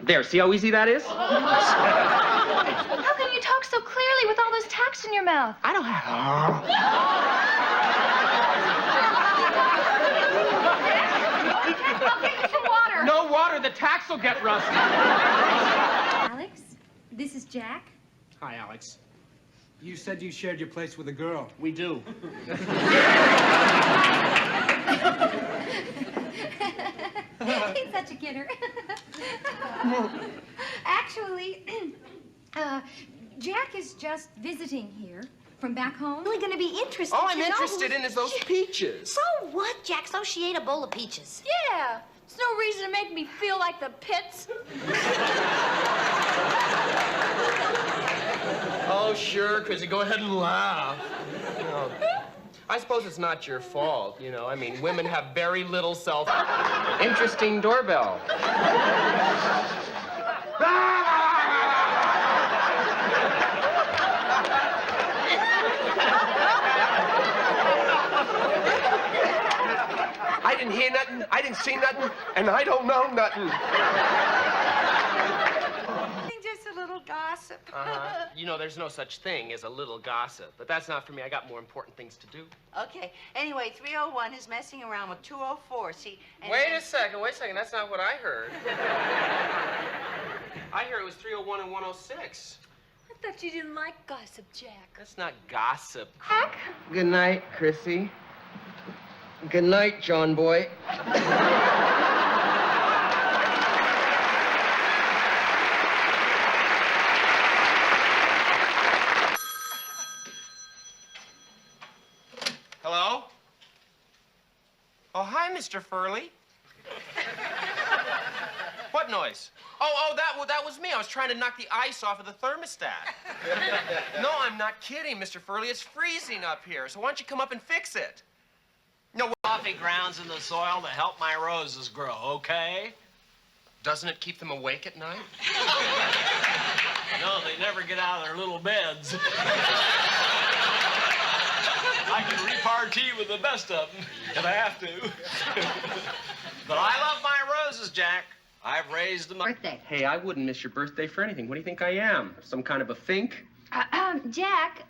There, see how easy that is? How can you talk so clearly with all those tacks in your mouth? I don't have... I'll get you some water. No water, the tacks will get rusty. Alex, this is Jack. Hi, Alex. You said you shared your place with a girl. We do. He's such a kidder. Actually, Jack is just visiting here from back home. Really gonna be interested. All I'm interested in is those peaches. So what, Jack? So she ate a bowl of peaches. Yeah. There's no reason to make me feel like the pits. Oh, sure, Chrissy, go ahead and laugh. No. I suppose it's not your fault, you know. I mean, women have very little self... Interesting doorbell. I didn't hear nothing, I didn't see nothing, and I don't know nothing. Just a little gossip. You know, there's no such thing as a little gossip, but that's not for me. I got more important things to do. Okay. Anyway, 301 is messing around with 204. See? Wait a second. That's not what I heard. I heard it was 301 and 106. I thought you didn't like gossip, Jack. That's not gossip. Jack? Good night, Chrissy. Good night, John boy. Hello? Oh, hi, Mr. Furley. What noise? Oh, that was me. I was trying to knock the ice off of the thermostat. No, I'm not kidding, Mr. Furley. It's freezing up here, so why don't you come up and fix it? No. Coffee grounds in the soil to help my roses grow, okay? Doesn't it keep them awake at night? No, they never get out of their little beds. I can repartee with the best of them if I have to. But I love my roses, Jack. I've raised them. Birthday. Hey, I wouldn't miss your birthday for anything. What do you think I am? Some kind of a fink? Jack,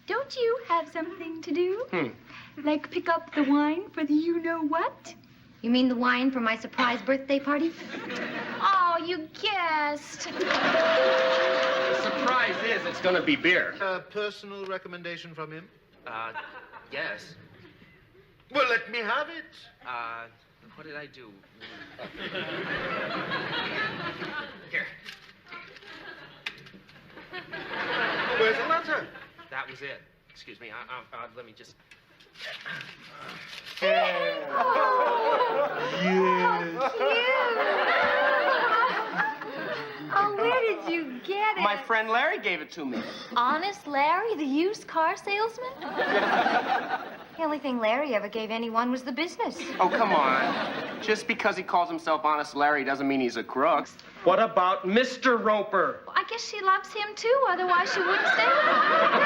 don't you have something to do? Like pick up the wine for the you-know-what? You mean the wine for my surprise birthday party? Oh, you guessed. The surprise is it's gonna be beer. A personal recommendation from him? Yes. Well, let me have it. What did I do? Here. Where's the letter? That was it. Excuse me. Let me just... Oh, where did you get it? My friend Larry gave it to me. Honest Larry, the used car salesman? The only thing Larry ever gave anyone was the business. Oh, come on. Just because he calls himself Honest Larry doesn't mean he's a crook. What about Mr. Roper? I guess she loves him, too. Otherwise, she wouldn't stay with him.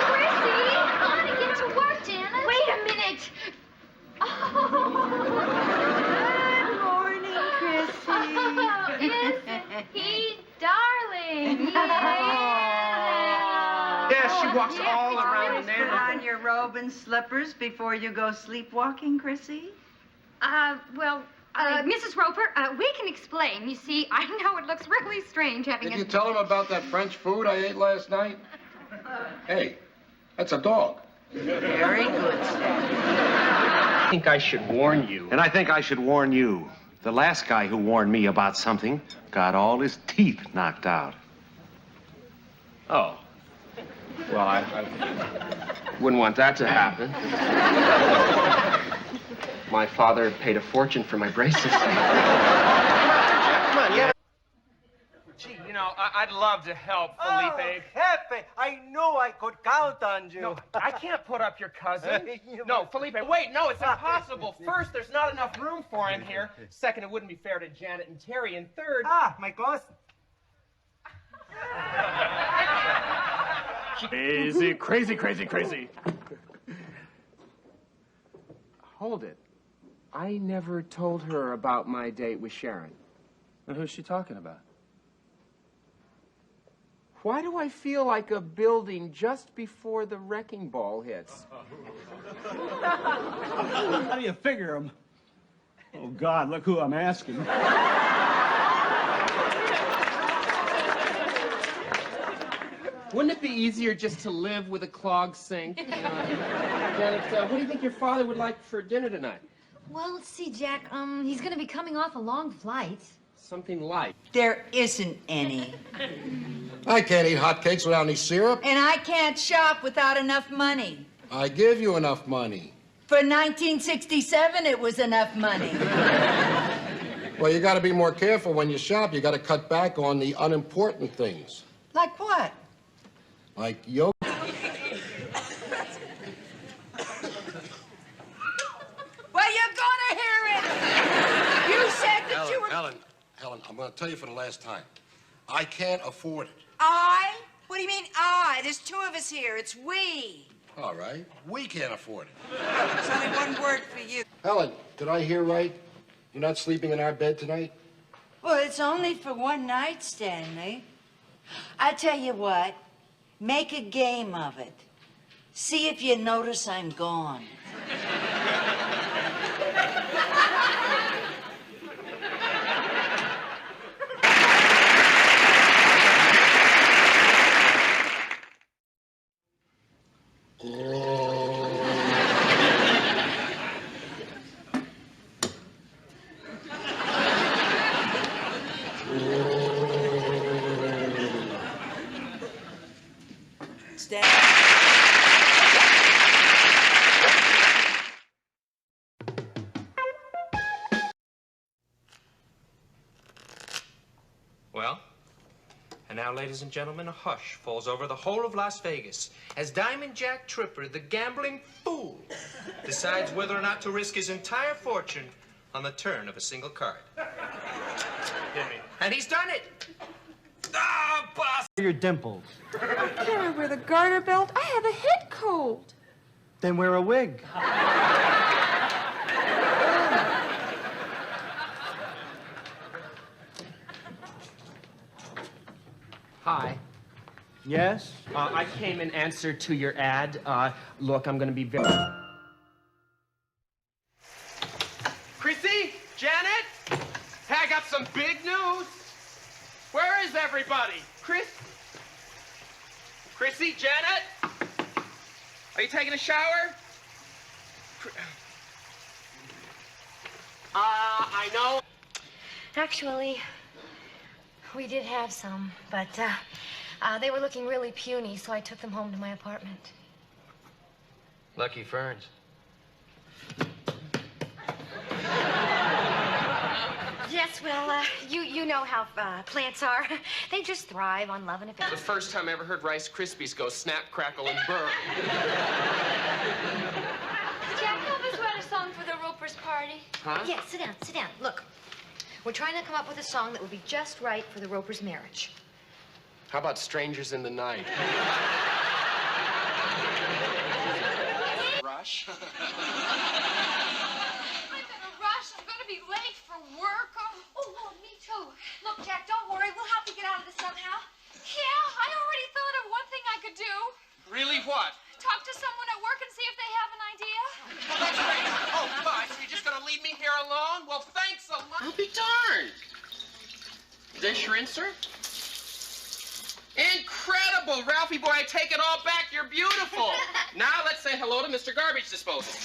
Chrissy, I want to get to work, Janet. Wait a minute. Oh. Good morning, Chrissy. Isn't he darling? Yeah, she walks all around the Put on neighborhood. your robe and slippers before you go sleepwalking, Chrissy. Mrs. Roper, we can explain. You see, I know it looks really strange having Did you tell him about that French food I ate last night? Hey, that's a dog. Very good, Stan. I think I should warn you. And I think I should warn you. The last guy who warned me about something got all his teeth knocked out. Oh. Well, I wouldn't want that to happen. My father paid a fortune for my braces. Come on, yeah. Gee, you know, I'd love to help, Felipe. Oh, Jefe, I knew I could count on you. No, I can't put up your cousin. No, Felipe, wait, no, it's impossible. First, there's not enough room for him here. Second, it wouldn't be fair to Janet and Terry. And third... My cousin. Crazy, crazy, crazy, crazy. Hold it. I never told her about my date with Sharon. Well, who's she talking about? Why do I feel like a building just before the wrecking ball hits? How do you figure them? Oh, God, look who I'm asking. Wouldn't it be easier just to live with a clogged sink? Janet, what do you think your father would like for dinner tonight? Well, let's see, Jack. He's gonna be coming off a long flight. Something light. There isn't any. I can't eat hotcakes without any syrup. And I can't shop without enough money. I give you enough money. For 1967, it was enough money. Well, you got to be more careful when you shop. You got to cut back on the unimportant things. Like what? Like yogurt. Well, you're gonna hear it. You said that you were... Helen, I'm going to tell you for the last time. I can't afford it. I? What do you mean I? There's two of us here. It's we. All right. We can't afford it. There's only one word for you. Helen, did I hear right? You're not sleeping in our bed tonight? Well, it's only for one night, Stanley. I tell you what, make a game of it. See if you notice I'm gone. Well, and now, ladies and gentlemen, a hush falls over the whole of Las Vegas as Diamond Jack Tripper, the gambling fool, decides whether or not to risk his entire fortune on the turn of a single card. And he's done it. Ah, boss! Your dimples. Can I wear the garter belt? I have a head cold. Then wear a wig. Hi. Yes? I came in answer to your ad. Look, I'm gonna be very... Chrissy? Janet? Hey, I got some big news. Where is everybody? Chrissy? Janet? Are you taking a shower? I know. Actually, we did have some, but they were looking really puny, so I took them home to my apartment. Lucky Ferns. Yes, well, you know how plants are. They just thrive on love and The affection. first time I ever heard Rice Krispies go snap, crackle, and burn. Jack, help us write a song for the Roper's party. Huh? Yeah, sit down, sit down. Look, we're trying to come up with a song that would be just right for the Roper's marriage. How about Strangers in the Night? Rush? I better rush. I'm gonna be late for work. Oh, me too. Look, Jack, don't worry. We'll have to get out of this somehow. Yeah, I already thought of one thing I could do. Really, what? Talk to someone at work and see if they have an idea. Well, that's great. Oh, bye. So you're just gonna leave me here alone? Well, thanks a lot. I'll be darned. Dish rinser? Incredible, Ralphie boy. I take it all back. You're beautiful. Now let's say hello to Mr. Garbage Disposal.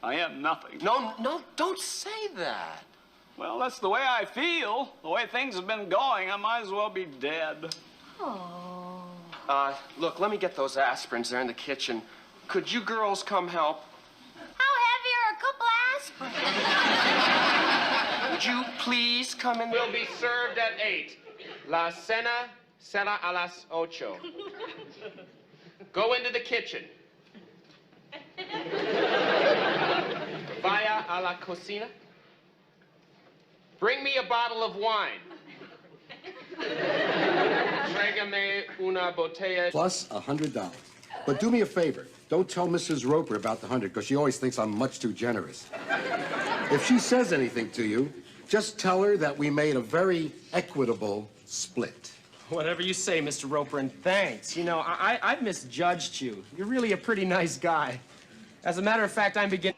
I am nothing. No, don't say that. Well, that's the way I feel. The way things have been going, I might as well be dead. Oh. Look, let me get those aspirins there in the kitchen. Could you girls come help? How heavy are a couple aspirin? Would you please come in? We'll be served at 8. La cena será a las 8. Go into the kitchen. Vaya a la cocina. Bring me a bottle of wine. Tráigame una botella. Plus $100. But do me a favor. Don't tell Mrs. Roper about the 100, because she always thinks I'm much too generous. If she says anything to you, just tell her that we made a very equitable split. Whatever you say, Mr. Roper, and thanks. You know, I've misjudged you. You're really a pretty nice guy. As a matter of fact, I'm beginning...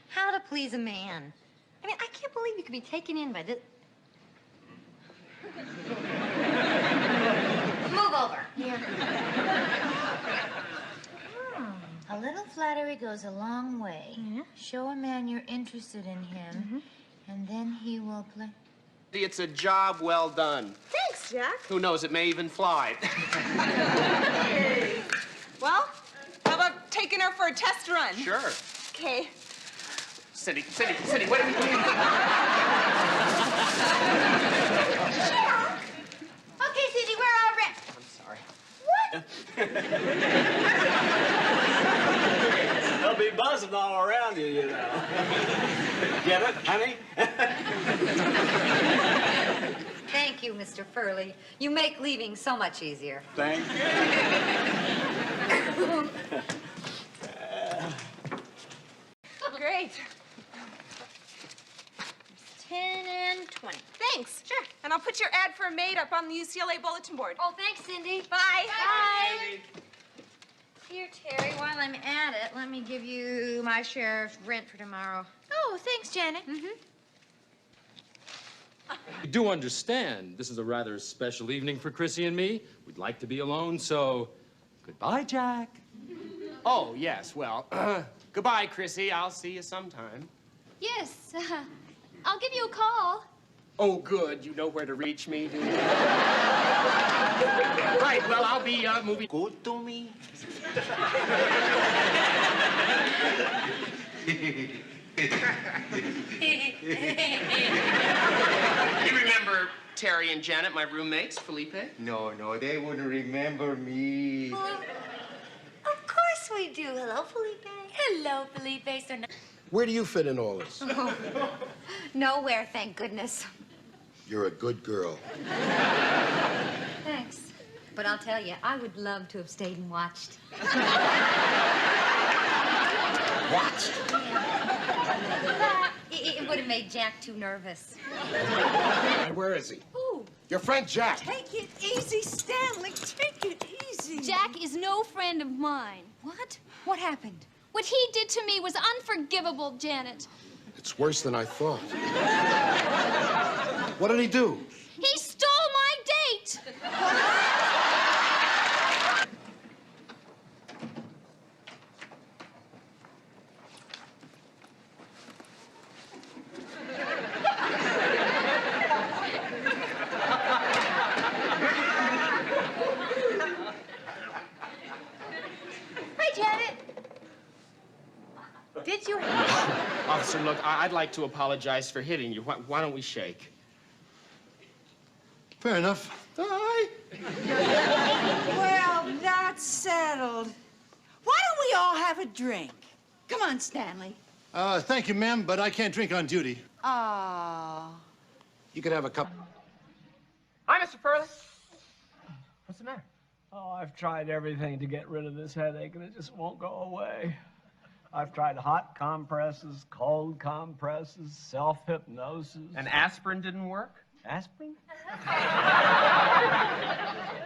How to please a man. I mean, I can't believe you could be taken in by this. Move over. Here. A little flattery goes a long way. Show a man you're interested in him, and then he will play. It's a job well done. Thanks, Jack. Who knows, it may even fly. Well, how about taking her for a test run? Sure. Okay. Cindy, wait a minute. Okay, Cindy, we're all ready. I'm sorry. They'll be buzzing all around you, you know. Get it, honey? Thank you, Mr. Furley. You make leaving so much easier. Thank you. 10 and 20. Thanks. Sure. And I'll put your ad for a maid up on the UCLA bulletin board. Oh, thanks, Cindy. Bye. Bye. Here, Terry, while I'm at it, let me give you my share of rent for tomorrow. Oh, thanks, Janet. You do understand this is a rather special evening for Chrissy and me. We'd like to be alone, so goodbye, Jack. Oh, yes, well, goodbye, Chrissy. I'll see you sometime. Yes, I'll give you a call. Oh, good. You know where to reach me, do you? Right, well, I'll be moving. Good to me. You remember Terry and Janet, my roommates, Felipe? No, they wouldn't remember me. Of course we do. Hello, Felipe. Hello, Felipe. So Where do you fit in all this? Nowhere, thank goodness. You're a good girl. Thanks. But I'll tell you, I would love to have stayed and watched. Watched? But it would have made Jack too nervous. Where is he? Who? Your friend Jack. Take it easy, Stanley. Take it easy. Jack is no friend of mine. What? What happened? What he did to me was unforgivable, Janet. It's worse than I thought. What did he do? He stole my date. Hi, Janet. Did you? Officer, look, I'd like to apologize for hitting you. Why don't we shake? Fair enough. Well, that's settled. Why don't we all have a drink? Come on, Stanley. Thank you, ma'am, but I can't drink on duty. Oh. You could have a cup. Hi, Mr. Furley. What's the matter? Oh, I've tried everything to get rid of this headache, and it just won't go away. I've tried hot compresses, cold compresses, self-hypnosis. And aspirin didn't work? Aspirin?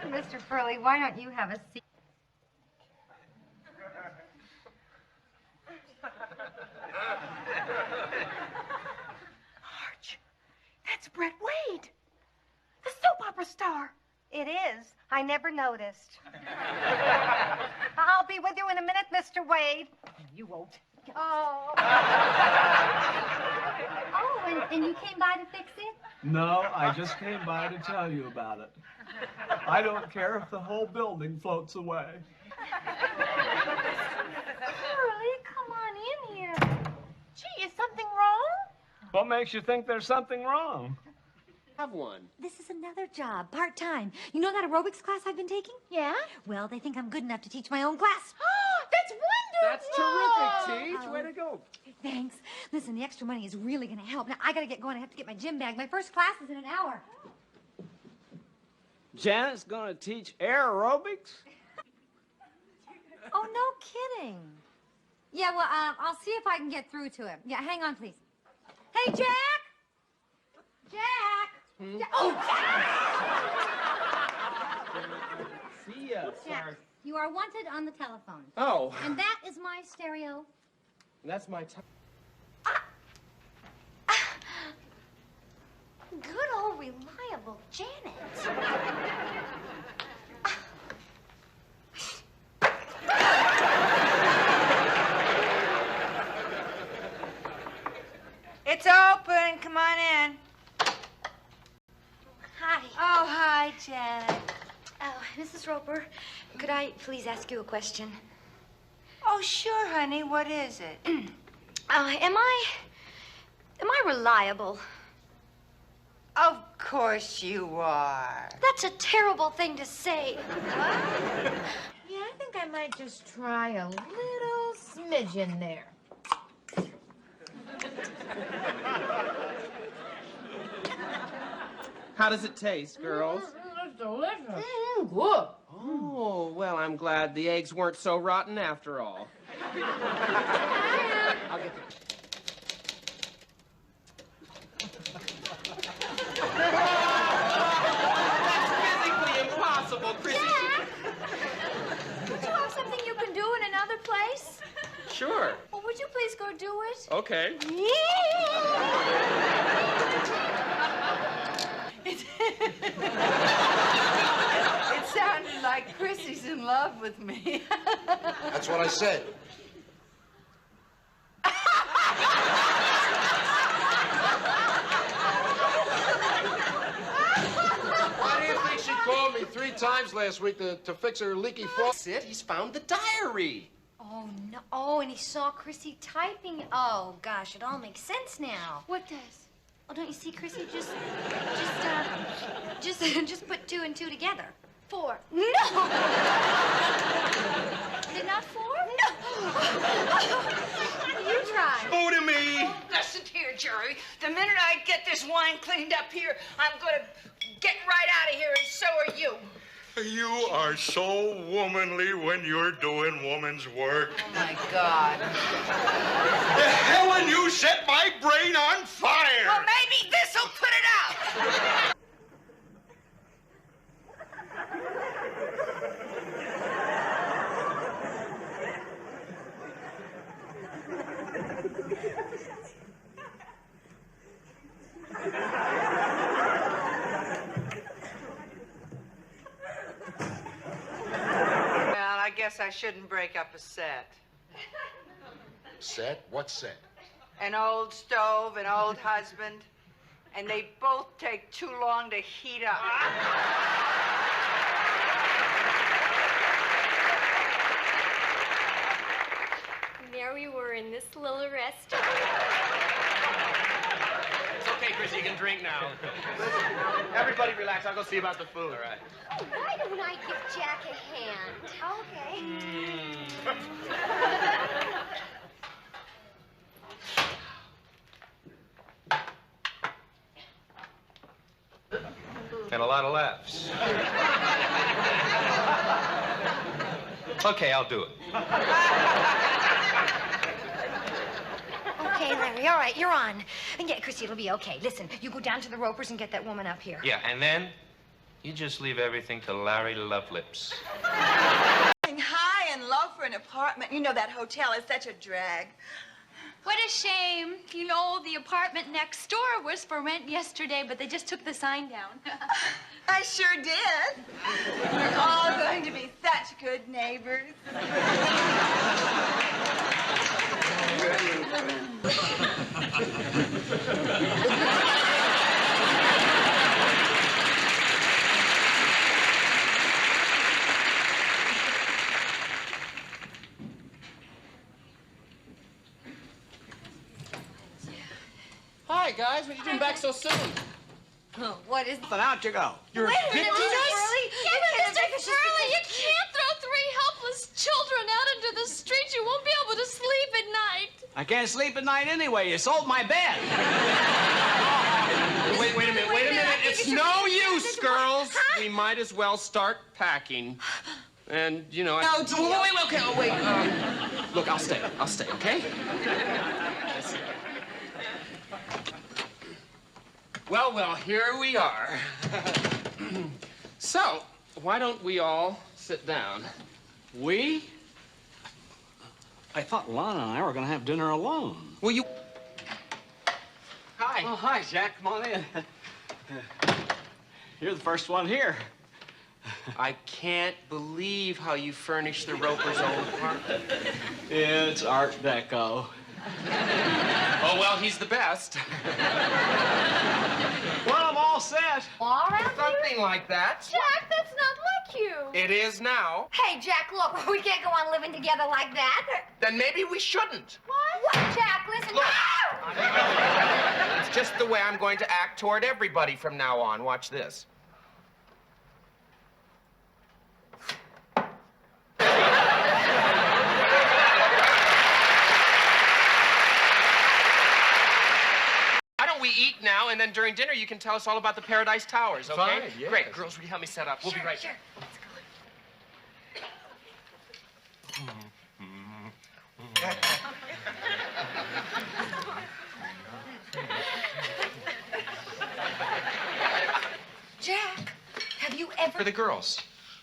Mr. Furley, why don't you have a seat? Marge, that's Brett Wade, the soap opera star. It is. I never noticed. I'll be with you in a minute, Mr. Wade. You won't. Oh. Oh, and you came by to fix it? No, I just came by to tell you about it. I don't care if the whole building floats away. Shirley, come on in here. Gee, is something wrong? What makes you think there's something wrong? Have one. This is another job, part-time. You know that aerobics class I've been taking? Yeah? Well, they think I'm good enough to teach my own class. That's wonderful! That's terrific, Teach. Way to go. Thanks. Listen, the extra money is really going to help. Now, I got to get going. I have to get my gym bag. My first class is in an hour. Janet's gonna teach aerobics? Oh, no kidding. Yeah, well, I'll see if I can get through to him. Yeah, hang on, please. Hey, Jack! Jack! Oh, See ya, Jack, sorry. you are wanted on the telephone. Oh. And that is my stereo. That's my time. Good old reliable Janet. It's open. Come on in. Hi. Oh, hi, Janet. Oh, Mrs. Roper, could I please ask you a question? Oh, sure, honey. What is it? Am I reliable? Of course you are. That's a terrible thing to say. Yeah, I think I might just try a little smidgen there. How does it taste, girls? It's delicious. Good. Oh, well, I'm glad the eggs weren't so rotten after all. I'll get the... That's physically impossible, Chrissy. Jack! Don't you have something you can do in another place? Sure. Well, would you please go do it? Okay. It sounded like Chrissy's in love with me. That's what I said. Why do you think she called me 3 times last week to fix her leaky faucet? He's found the diary. Oh, no. Oh, and he saw Chrissy typing. Oh, gosh, it all makes sense now. What does? Oh, don't you see, Chrissy? Just put 2 and 2 together. 4. No! Is it not 4? No! You try. Oh, to me. Listen here, Jerry. The minute I get this wine cleaned up here, I'm gonna get right out of here, and so are you. You are so womanly when you're doing woman's work. Oh, my God. Helen, you set my brain on fire! Well, maybe this'll put it out. Well, I guess I shouldn't break up a set. Set? What set? An old stove, an old husband, and they both take too long to heat up. And there we were in this little restaurant. It's okay, Chrissy, you can drink now. Everybody relax. I'll go see about the food. All right. Oh, why don't I give Jack a hand? Okay. And a lot of laughs. Okay, I'll do it. Okay, Larry, all right, you're on. And yeah, Chrissy, it'll be okay. Listen, you go down to the Ropers and get that woman up here. Yeah, and then you just leave everything to Larry Lovelips. High and low for an apartment. You know that hotel is such a drag. What a shame. You know, the apartment next door was for rent yesterday, but they just took the sign down. I sure did. We're all going to be such good neighbors. Hi, guys. What are you doing back so soon? Oh, what is... Then out you go. You're Wait a minute, Mr. Furley. Yeah, but Mr. Furley, you can't throw 3 helpless children out into the street. You won't be able to sleep at night. I can't sleep at night anyway. You sold my bed. Wait a minute. It's no use, girls. We might as well start packing. And, you know, No, deal. Wait, okay, oh, wait. Look, I'll stay, okay? Well, here we are. So, why don't we all sit down? We? I thought Lana and I were going to have dinner alone. Well, you... Hi. Oh, hi, Jack. Come on in. You're the first one here. I can't believe how you furnished the Roper's old apartment. It's Art Deco. Oh, well, he's the best. Well, I'm all set. All around Something like that. Jack, that's not like you. It is now. Hey, Jack, look, we can't go on living together like that. Then maybe we shouldn't. What, Jack, listen. Look. It's just the way I'm going to act toward everybody from now on. Watch this. Why don't we eat now, and then during dinner you can tell us all about the Paradise Towers, okay? Fine, yes. Great. Girls, will you help me set up? We'll be right Sure. back. Jack, have you ever... For the girls.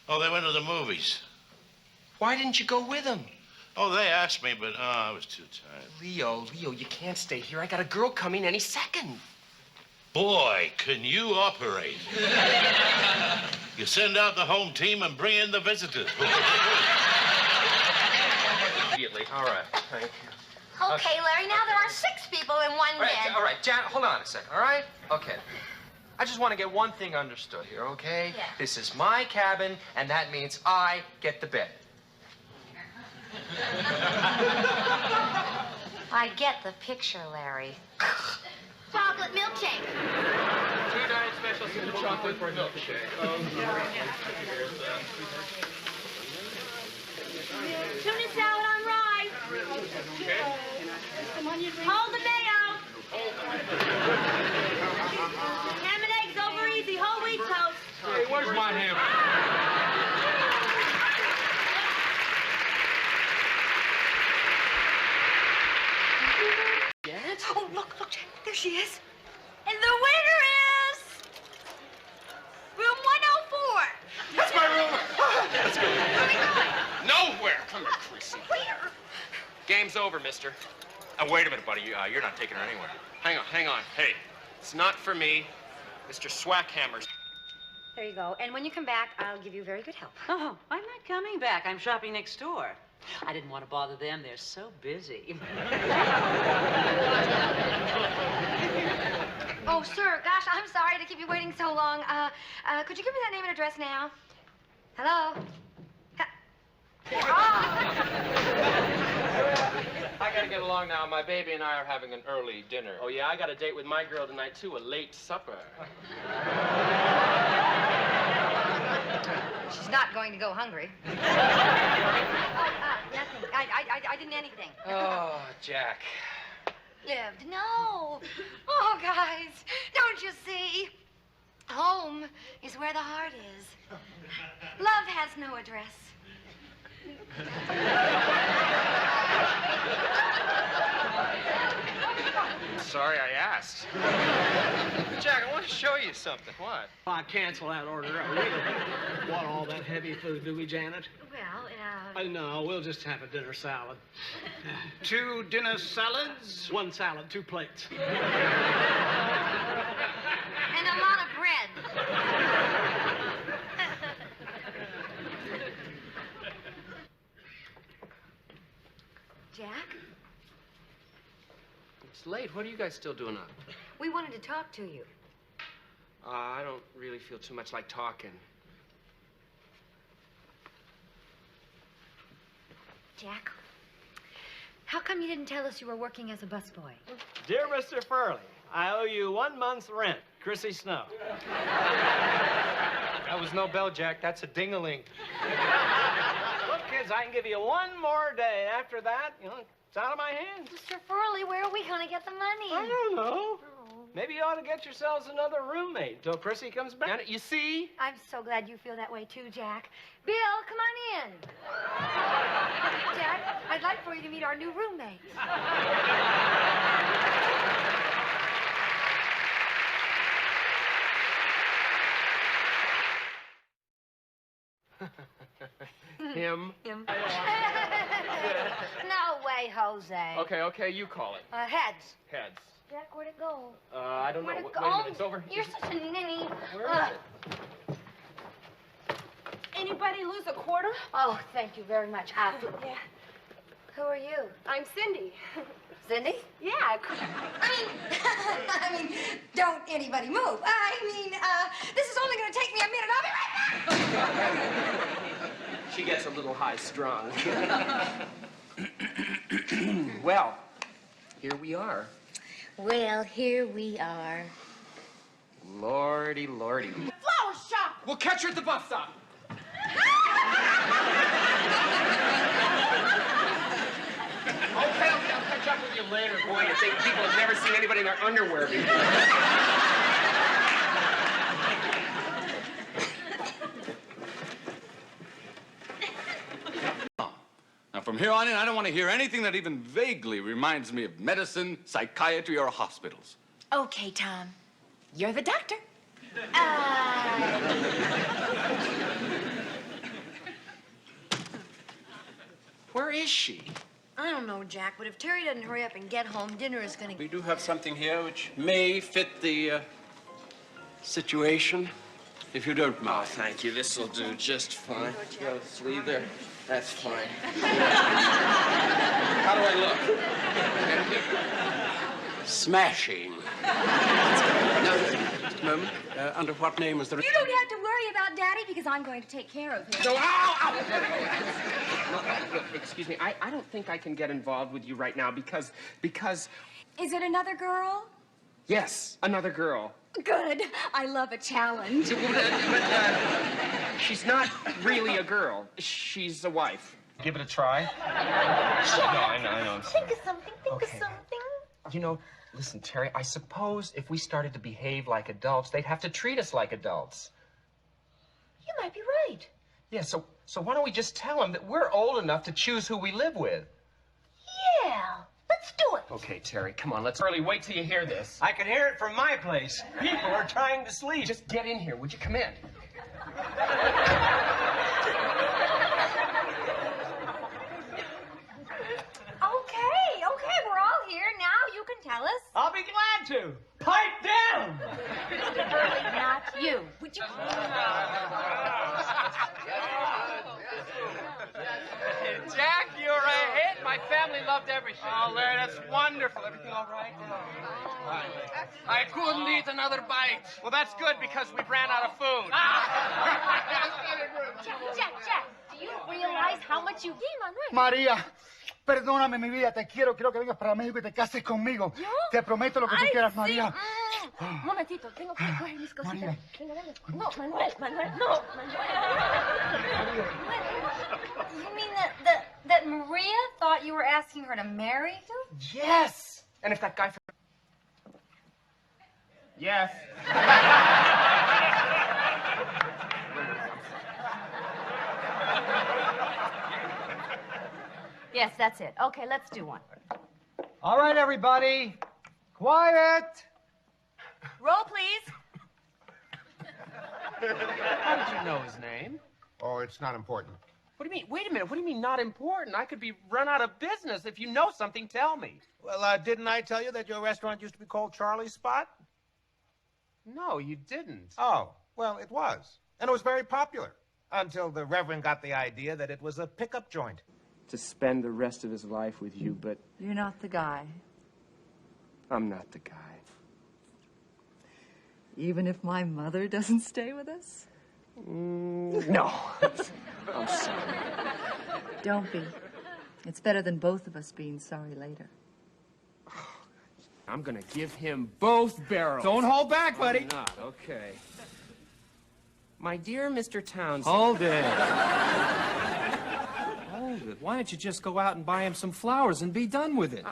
Oh, they went to the movies. Why didn't you go with them? Oh, they asked me, but I was too tired. Leo, you can't stay here. I got a girl coming any second. Boy, can you operate. You send out the home team and bring in the visitors. Immediately. All right. Thank you. Okay, Larry, now there are 6 people in one bed. All right, Janet, hold on a second, all right? Okay. I just want to get one thing understood here, okay? Yeah. This is my cabin, and that means I get the bed. I get the picture, Larry. Chocolate milkshake. 2 diet specials and a chocolate for a milkshake. Tuna salad on rye. Hold the mayo. Ham and eggs over easy. Whole wheat toast. Hey, where's my ham? Janet? Oh, look, Jack. There she is. And the winner is... room 104. That's my room. Let's go. Where are we going? Nowhere. Come here, Chrissy. Where? Game's over, mister. Wait a minute, buddy. You're not taking her anywhere. Hang on. Hey, it's not for me. Mr. Swackhammer's. There you go. And when you come back, I'll give you very good help. Oh, I'm not coming back. I'm shopping next door. I didn't want to bother them. They're so busy. Oh, sir, gosh, I'm sorry to keep you waiting so long. Could you give me that name and address now? Hello? I gotta get along now. My baby and I are having an early dinner. Oh, yeah? I got a date with my girl tonight, too. A late supper. She's not going to go hungry. Nothing. I didn't anything. Oh, Jack. Lived. No. Oh, guys, don't you see? Home is where the heart is. Love has no address. Sorry I asked. Jack, I want to show you something. What? I cancel that order. I really don't want all that heavy food, do we, Janet? Well, No, we'll just have a dinner salad. 2 dinner salads? 1 salad, 2 plates. and a lot of bread. Jack, It's late. What are you guys still doing up? we wanted to talk to you. I don't really feel too much like talking. Jack, how come you didn't tell us you were working as a busboy? Dear Mr. Furley, I owe you 1 month's rent. Chrissy Snow. That was no bell, Jack. That's a ding-a-ling. Look, kids, I can give you 1 more day. After that, it's out of my hands. Mr. Furley, where are we going to get the money? I don't know. Maybe you ought to get yourselves another roommate until Chrissy comes back. You see? I'm so glad you feel that way, too, Jack. Bill, come on in. in. Jack, I'd like for you to meet our new roommate. Him? Him. No way, Jose. Okay, you call it. Heads. Heads. Jack, where'd it go? I don't know. Where'd it Wait go? a minute, it's over here. You're such a ninny. Where is it? Anybody lose a quarter? Oh, thank you very much. Yeah. Who are you? I'm Cindy. Cindy? Yeah. I mean, don't anybody move. This is only going to take me a minute. I'll be right back. She gets a little high-strung. Well, here we are. Well, here we are. Lordy. Flower shop. We'll catch her at the bus stop. Okay, I'll catch up with you later. Boy, you think people have never seen anybody in their underwear before. Now, from here on in, I don't want to hear anything that even vaguely reminds me of medicine, psychiatry, or hospitals. Okay, Tom. You're the doctor. Where is she? I don't know, Jack, but if Terry doesn't hurry up and get home, dinner is going to... We do have something here which may fit the situation, if you don't mind. Oh, thank you. This will do just fine. Go sleeve there. That's fine. How do I look? Smashing. Now, just a moment. Under what name is the... You don't have to worry about Daddy because I'm going to take care of him. No, ow! Look, excuse me. I don't think I can get involved with you right now because... Is it another girl? Yes, another girl. Good. I love a challenge. But she's not really a girl. She's a wife. Give it a try. Jack, No, I know. think of something. Think of something. You know, listen, Terry, I suppose if we started to behave like adults, they'd have to treat us like adults. You might be right. Yeah, so why don't we just tell them that we're old enough to choose who we live with? Yeah. Let's do it. Okay, Terry, come on. Let's really wait till you hear this. I can hear it from my place. People are trying to sleep. Just get in here. Would you come in? Okay, we're all here. Now you can tell us. I'll be glad to. Pipe down! Burley, not you. Would you... Jack, you're a hit. My family loved everything. Oh, Larry, that's wonderful. Everything all right? I couldn't eat another bite. Well, that's good because we ran out of food. Jack, do you realize how much you... María, perdóname, mi vida, te quiero que vengas para México y te cases conmigo. ¿Yo? Te prometo lo que tú quieras, sí. María. Un momentito, tengo que coger mis cositas. María. Venga, dale. No, Manuel, no, Manuel. You mean that Maria thought you were asking her to marry you? Yes. And if that guy... Yes. Yes, that's it. Okay, let's do one. All right, everybody. Quiet. Roll, please. How did you know his name? Oh, it's not important. What do you mean? Wait a minute. What do you mean not important? I could be run out of business. If you know something, tell me. Well, didn't I tell you that your restaurant used to be called Charlie's Spot? No, you didn't. Oh, well, it was. And it was very popular. Until the Reverend got the idea that it was a pickup joint. To spend the rest of his life with you, but You're not the guy. I'm not the guy. Even if my mother doesn't stay with us? No. I'm sorry. Don't be. It's better than both of us being sorry later. I'm gonna give him both barrels. Don't hold back, buddy. I'm not, okay. My dear Mr. Townsend. Hold it. Hold it. Why don't you just go out and buy him some flowers and be done with it?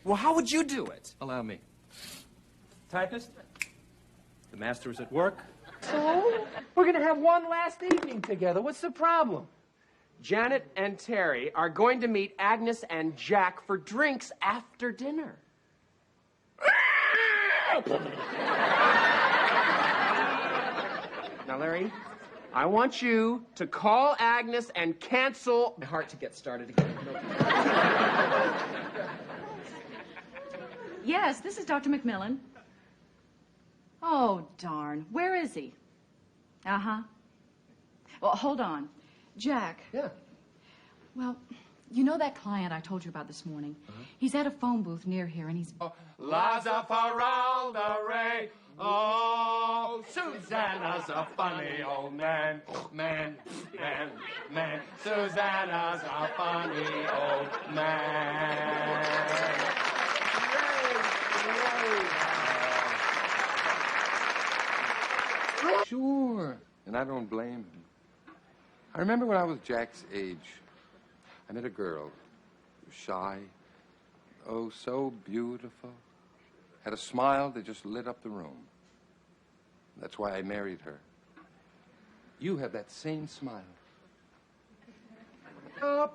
Well, how would you do it? Allow me. Typist, the master is at work. So, we're gonna have one last evening together. What's the problem? Janet and Terry are going to meet Agnes and Jack for drinks after dinner. Now, Larry, I want you to call Agnes and cancel my heart to get started again. Yes, this is Dr. McMillan. Oh, darn. Where is he? Uh-huh. Well, hold on. Jack. Yeah. Well, you know that client I told you about this morning? He's at a phone booth near here, and he's... Lazafaralda Ray. Oh, Susanna's a funny old man. Man. Susanna's a funny old man. Sure, and I don't blame him. I remember when I was Jack's age, I met a girl, shy, oh, so beautiful, had a smile that just lit up the room. That's why I married her. You have that same smile. I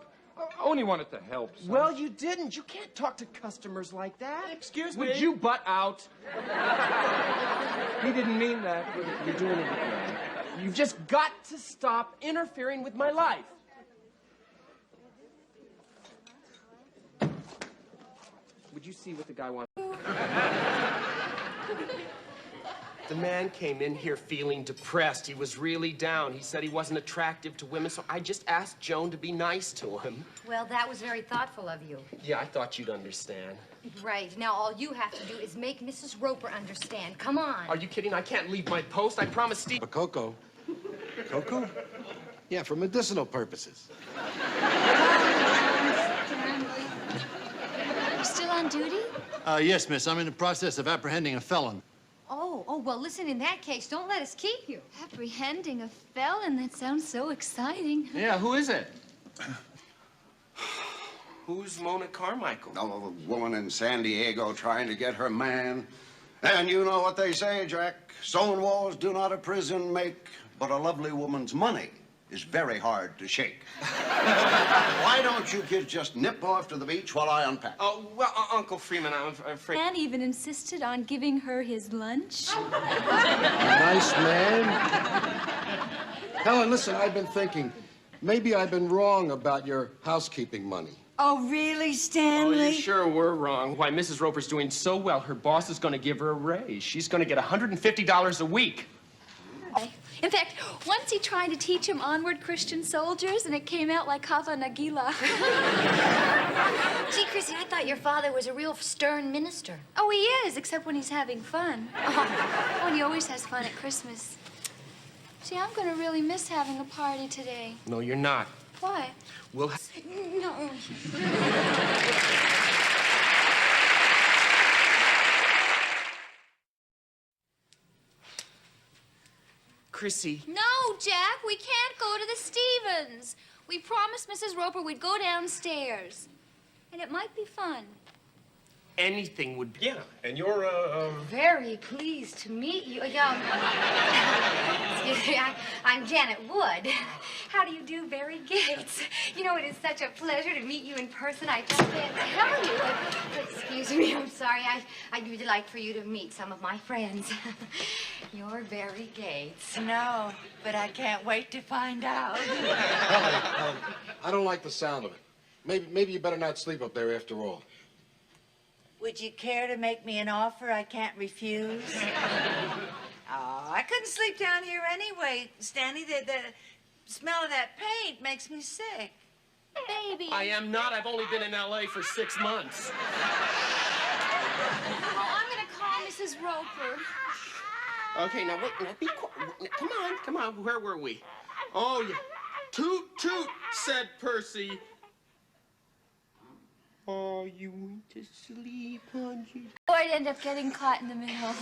only wanted to help, son. Well, you didn't. You can't talk to customers like that. Excuse Would me? you butt out? He didn't mean that. You're doing it again. You've just got to stop interfering with my life. Would you see what the guy wants? The man came in here feeling depressed. He was really down. He said he wasn't attractive to women, so I just asked Joan to be nice to him. Well, that was very thoughtful of you. Yeah, I thought you'd understand. Right. Now, all you have to do is make Mrs. Roper understand. Come on. Are you kidding? I can't leave my post. I promised Steve. But Coco. Coco? Yeah, for medicinal purposes. You still on duty? Yes, miss. I'm in the process of apprehending a felon. Oh, well, listen, in that case, don't let us keep you. Apprehending a felon? That sounds so exciting. Yeah, who is it? Who's Mona Carmichael? Oh, a woman in San Diego trying to get her man. And you know what they say, Jack. Stone walls do not a prison make, but a lovely woman's money is very hard to shake. Why don't you kids just nip off to the beach while I unpack? Oh, well, Uncle Freeman, I'm afraid... Man even insisted on giving her his lunch. Nice man. Helen, listen, I've been thinking. Maybe I've been wrong about your housekeeping money. Oh, really, Stanley? Oh, you sure were wrong. Why, Mrs. Roper's doing so well, her boss is going to give her a raise. She's going to get $150 a week. In fact, once he tried to teach him Onward Christian Soldiers, and it came out like Hava Nagila. Gee, Chrissy, I thought your father was a real stern minister. Oh, he is, except when he's having fun. Oh, and he always has fun at Christmas. See, I'm going to really miss having a party today. No, you're not. Why? We'll... No. Chrissy. No, Jack, we can't go to the Stevens. We promised Mrs. Roper we'd go downstairs. And it might be fun. Anything would be... Yeah, and you're, Very pleased to meet you. Excuse me, I'm Janet Wood. How do you do, Barry Gates? You know, it is such a pleasure to meet you in person. I just can't tell you. Excuse me, I'm sorry. I'd really like for you to meet some of my friends. You're Barry Gates. No, but I can't wait to find out. Helen, I don't like the sound of it. Maybe you better not sleep up there after all. Would you care to make me an offer I can't refuse? Oh, I couldn't sleep down here anyway, Stanley. The smell of that paint makes me sick. Baby. I am not. I've only been in L.A. for 6 months. Oh, I'm going to call Mrs. Roper. Okay, now, wait. Now, be quiet. Come on. Where were we? Oh, yeah. Toot, toot, said Percy. Oh, you went to sleep, honey. Or I'd end up getting caught in the middle.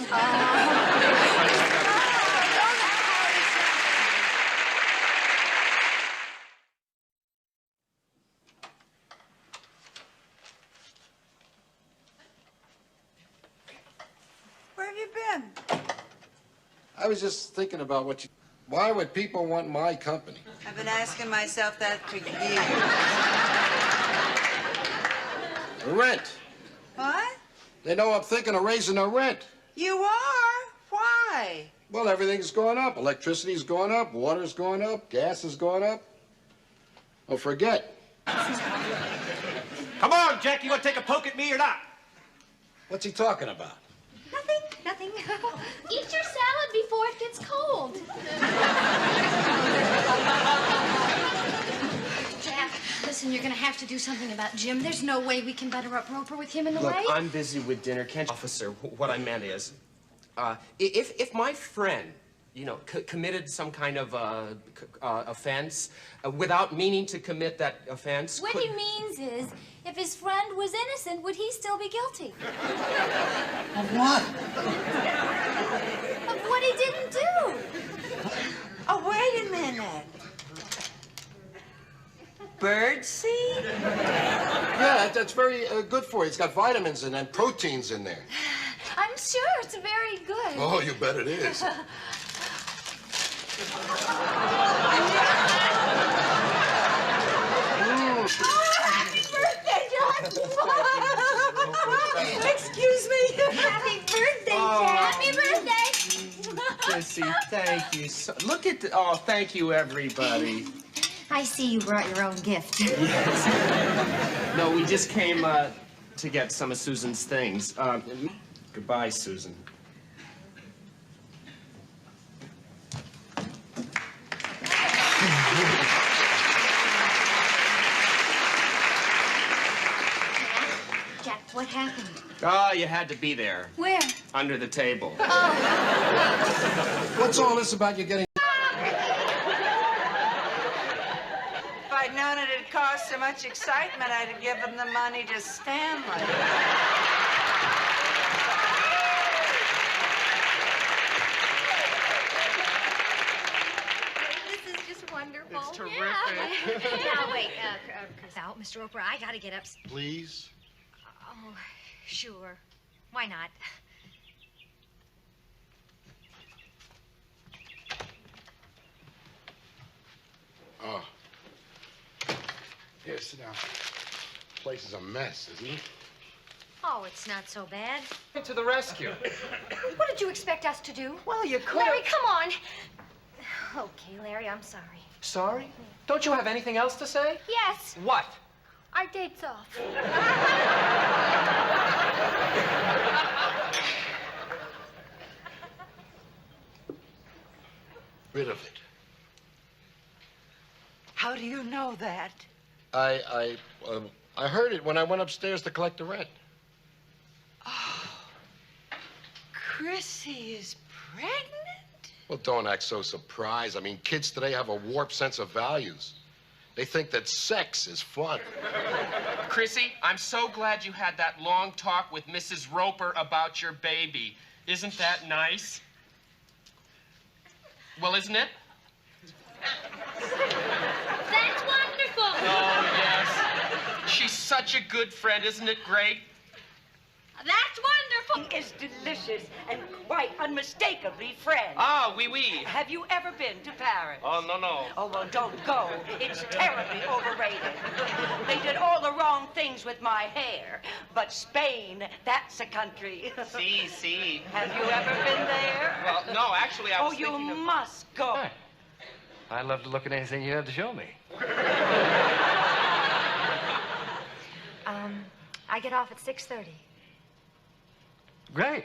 Where have you been? I was just thinking about what you Why would people want my company? I've been asking myself that for years. The rent. What? They know I'm thinking of raising the rent. You are? Why? Well, everything's going up. Electricity's going up, water's going up, gas is going up. Oh, forget. Come on, Jack, you want to take a poke at me or not? What's he talking about? Nothing. Eat your salad before it gets cold. Jack, listen, you're gonna have to do something about Jim. There's no way we can butter up Roper with him in the Look, way. I'm busy with dinner. Can't officer, what I meant is, if my friend, you know, committed some kind of offense without meaning to commit that offense. What he means is, if his friend was innocent, would he still be guilty? Of what? Of what he didn't do. Oh, wait a minute. Birdseed? Yeah, that's very good for you. It's got vitamins and proteins in there. I'm sure it's very good. Oh, you bet it is. Happy birthday, Jack! Excuse me. Happy birthday, Jack! Happy birthday! Chrissy, thank you. Look at oh, thank you, everybody. I see you brought your own gift. Yes. No, we just came to get some of Susan's things. Goodbye, Susan. Jack, what happened? Oh, you had to be there. Where? Under the table. What's all this about you getting... If I'd known it'd cause so much excitement, I'd have given the money to Stanley. This is just wonderful. It's terrific. Now, wait, Cal, Mr. Roper, I gotta get up. Please? Oh, sure. Why not? Oh. Here, sit down. The place is a mess, isn't it? Oh, it's not so bad. To the rescue. What did you expect us to do? Well, you could. Larry, come on. Okay, Larry, I'm sorry. Sorry? Don't you have anything else to say? Yes, What? our date's off. Rid of it. How do you know that? I heard it when I went upstairs to collect the rent. Chrissy is pregnant? Well, don't act so surprised. I mean, kids today have a warped sense of values. They think that sex is fun. Chrissy, I'm so glad you had that long talk with Mrs. Roper about your baby. Isn't that nice? Well, isn't it? That's wonderful. Oh, yes. She's such a good friend. Isn't it great? That's wonderful. Is delicious and quite unmistakably French. Ah, oui, oui. Have you ever been to Paris? Oh, no. Oh, well, don't go. It's terribly overrated. They did all the wrong things with my hair. But Spain, that's a country. See. Have you ever been there? Well, no, actually, I was Oh, you thinking of... must go. Hi. I'd love to look at anything you have to show me. I get off at 6:30. Great.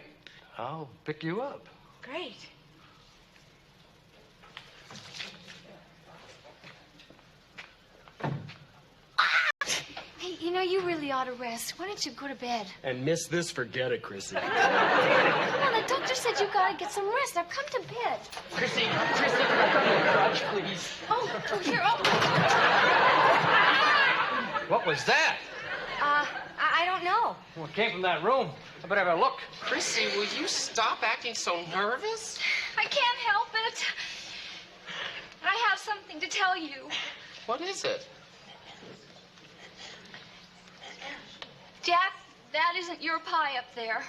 I'll pick you up. Great. Hey, you know, you really ought to rest. Why don't you go to bed? And miss this, forget it, Chrissy. Come on, the doctor said you gotta get some rest. Now come to bed. Chrissy, can I come to the crutch, please? Oh, here, What was that? I don't know. Well, it came from that room. I better have a look. Chrissy, will you stop acting so nervous? I can't help it. I have something to tell you. What is it? Jack, that isn't your pie up there.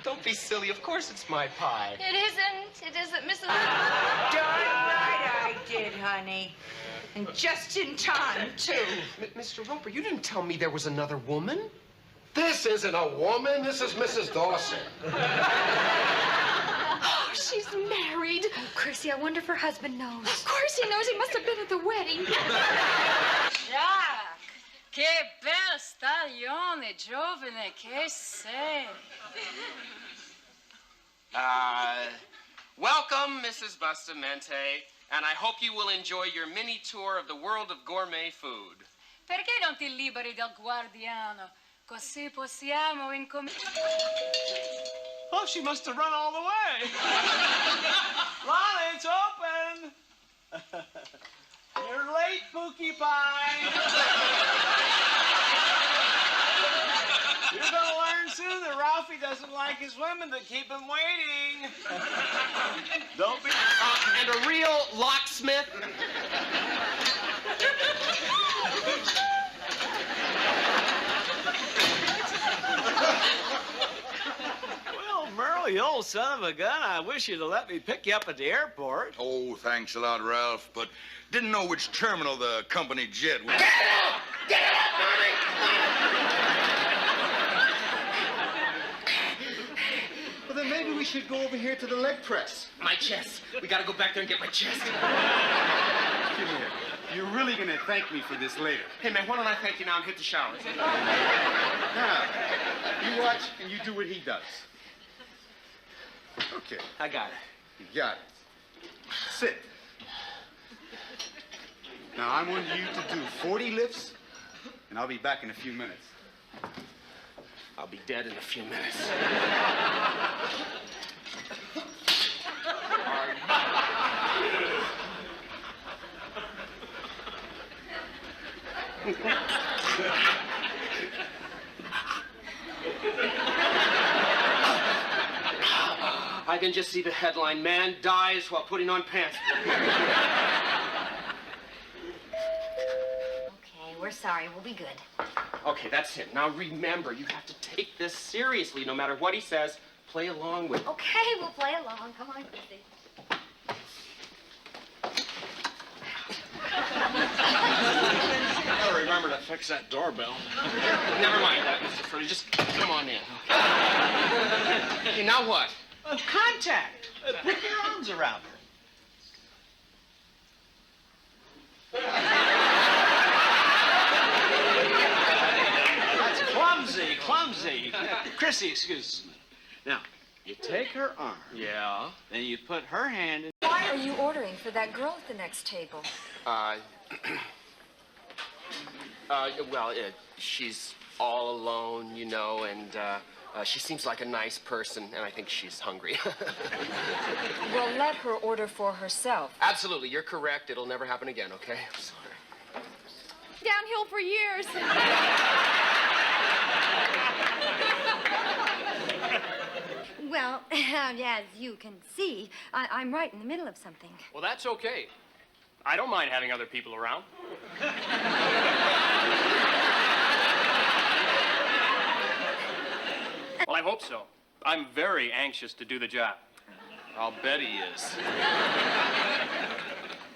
Don't be silly. Of course it's my pie. It isn't. It isn't, Mrs. Darn right I did, honey. And just in time, too. Mr. Roper, you didn't tell me there was another woman. This isn't a woman. This is Mrs. Dawson. Oh, she's married. Oh, Chrissy, I wonder if her husband knows. Of course he knows. He must have been at the wedding. Jack, che bel staglione, giovane, che sei. Welcome, Mrs. Bustamante, and I hope you will enjoy your mini tour of the world of gourmet food. Perché non ti liberi del guardiano? Così possiamo incominciare. Oh, she must have run all the way. Lana, it's open. You're late, Pookie Pie. You're gonna learn soon that Ralphie doesn't like his women to keep him waiting. Don't be... And a real locksmith. Well, Merle, you old son of a gun, I wish you'd have let me pick you up at the airport. Oh, thanks a lot, Ralph, but didn't know which terminal the company jet was. Get up! Get up, Mommy! Well, then maybe we should go over here to the leg press. My chest. We gotta go back there and get my chest. Come here. You're really gonna thank me for this later. Hey, man, why don't I thank you now and hit the showers? Now, you watch and you do what he does. Okay. I got it. You got it. Sit. Now, I want you to do 40 lifts, and I'll be back in a few minutes. I'll be dead in a few minutes. I can just see the headline, man dies while putting on pants. Okay, we're sorry. We'll be good. Okay, that's it. Now remember, you have to take this seriously. No matter what he says, play along with it. Okay, we'll play along. Come on, Chrissy. Better remember to fix that doorbell. Never mind that, Mr. Furley. Just come on in. Okay, now what? Contact. Put your arms around her. That's clumsy, clumsy. Chrissy, excuse me. Now, you take her arm. Yeah? Then you put her hand in. Why are you ordering for that girl at the next table? Well, she's all alone, you know, and she seems like a nice person, and I think she's hungry. Well, let her order for herself. Absolutely, you're correct. It'll never happen again, okay? I'm sorry. Downhill for years. Well, as you can see, I'm right in the middle of something. Well, that's okay. I don't mind having other people around. Well, I hope so. I'm very anxious to do the job. I'll bet he is.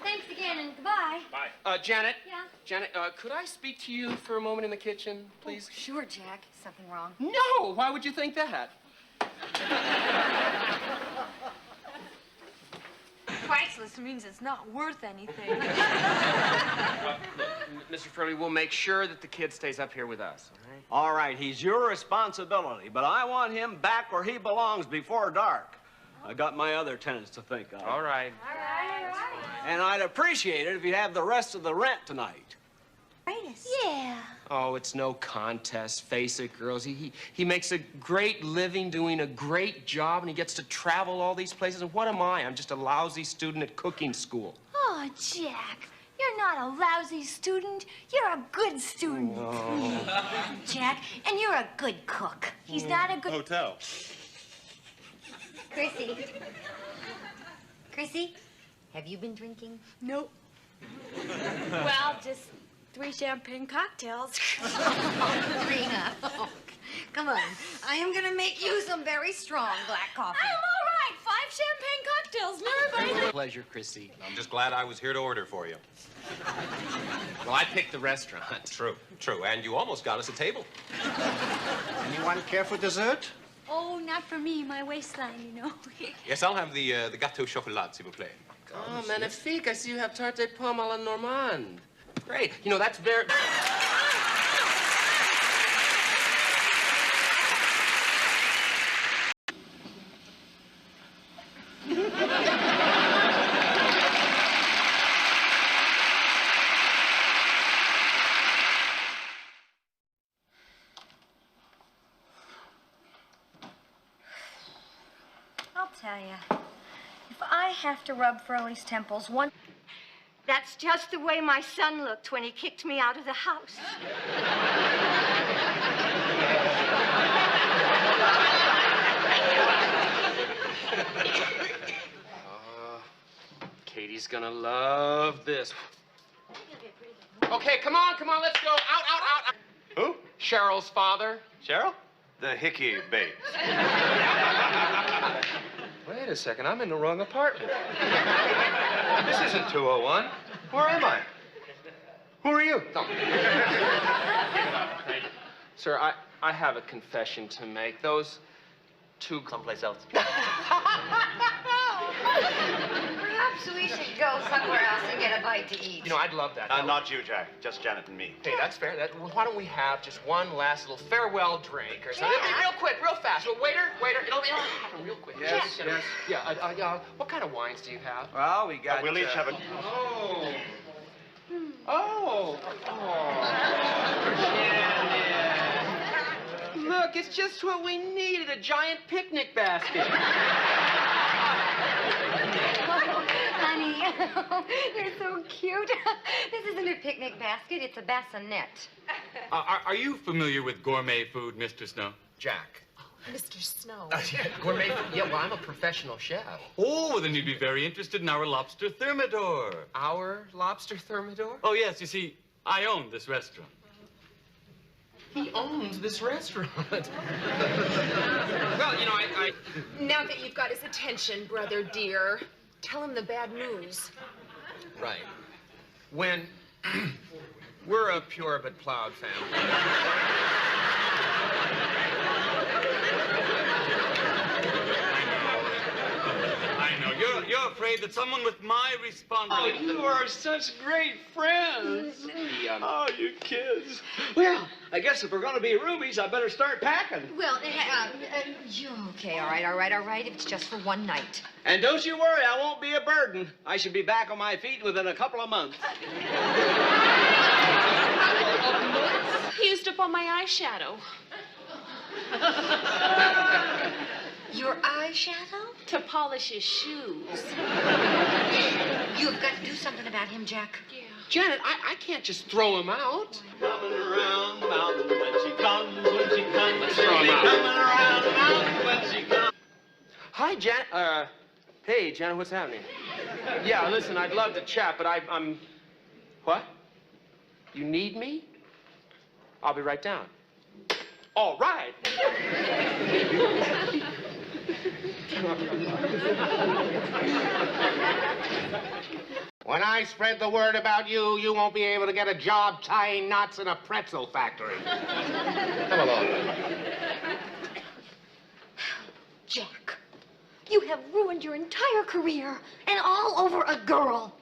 Thanks again, and goodbye. Bye. Janet? Yeah? Janet, could I speak to you for a moment in the kitchen, please? Oh, sure, Jack. Something wrong? No! Why would you think that? Priceless means it's not worth anything. Mr. Furley, we'll make sure that the kid stays up here with us, all right? All right, he's your responsibility, but I want him back where he belongs before dark. I got my other tenants to think of. All right. All right. And I'd appreciate it if you have the rest of the rent tonight. Yeah. Oh, it's no contest. Face it, girls. He makes a great living doing a great job, and he gets to travel all these places. And what am I? I'm just a lousy student at cooking school. Oh, Jack, you're not a lousy student. You're a good student. Oh. Jack, and you're a good cook. He's not a good... Hotel. Chrissy, have you been drinking? Nope. Well, just 3 champagne cocktails. 3 now. Come on. I am going to make you some very strong black coffee. I'm all right. 5 champagne cocktails. Everybody. Pleasure, Chrissy. I'm just glad I was here to order for you. Well, I picked the restaurant. True, true. And you almost got us a table. Anyone care for dessert? Oh, not for me. My waistline, you know. Yes, I'll have the gâteau chocolat, s'il vous plaît. Oh, magnifique. I see you have tarte de pomme à la normande. Great. You know, that's very... I'll tell you. If I have to rub Furley's temples one... That's just the way my son looked when he kicked me out of the house. Katie's gonna love this. Okay, come on, let's go. Out. Who? Cheryl's father. Cheryl? The Hickey Bates. Wait a second, I'm in the wrong apartment. This isn't 201. Where am I? Who are you? Sir, I have a confession to make. Those two... Someplace else. Perhaps we should go somewhere else and get a bite to eat. You know, I'd love that. Not you, Jack. Just Janet and me. Hey, that's fair. Well, why don't we have just one last little farewell drink or something? Jack. Real quick, real fast. Well, waiter, it'll happen real quick. Yes, yes. Yeah, what kind of wines do you have? Well, we got... we'll each have a... Oh. Janet. Look, it's just what we needed, a giant picnic basket. Honey, you're so cute. This isn't a picnic basket, it's a bassinet. Are you familiar with gourmet food, Mr. Snow? Jack. Mr. Snow. Gourmet food? Yeah, well, I'm a professional chef. Oh, then you'd be very interested in our lobster thermidor. Our lobster thermidor? Oh, yes, you see, I own this restaurant. He owns this restaurant. Well, you know, I... Now that you've got his attention, brother dear, tell him the bad news. Right. When... We're a pure but plowed family. I know. You're afraid that someone with my responsibility... Oh, you are such great friends. Oh, you kids. Well, I guess if we're going to be roomies, I better start packing. Well, okay, all right. If it's just for one night. And don't you worry, I won't be a burden. I should be back on my feet within a couple of months. He used up all my eyeshadow. Your eyeshadow? To polish his shoes. You've got to do something about him, Jack. Yeah. Janet, I can't just throw him out. Coming around the mountain when she comes, Let's throw him out. Coming around the mountain when she comes. Hi, Janet. Hey, Janet, what's happening? Yeah, listen, I'd love to chat, but I'm... What? You need me? I'll be right down. All right. When I spread the word about you, you won't be able to get a job tying knots in a pretzel factory. Come along. Jack, you have ruined your entire career, and all over a girl.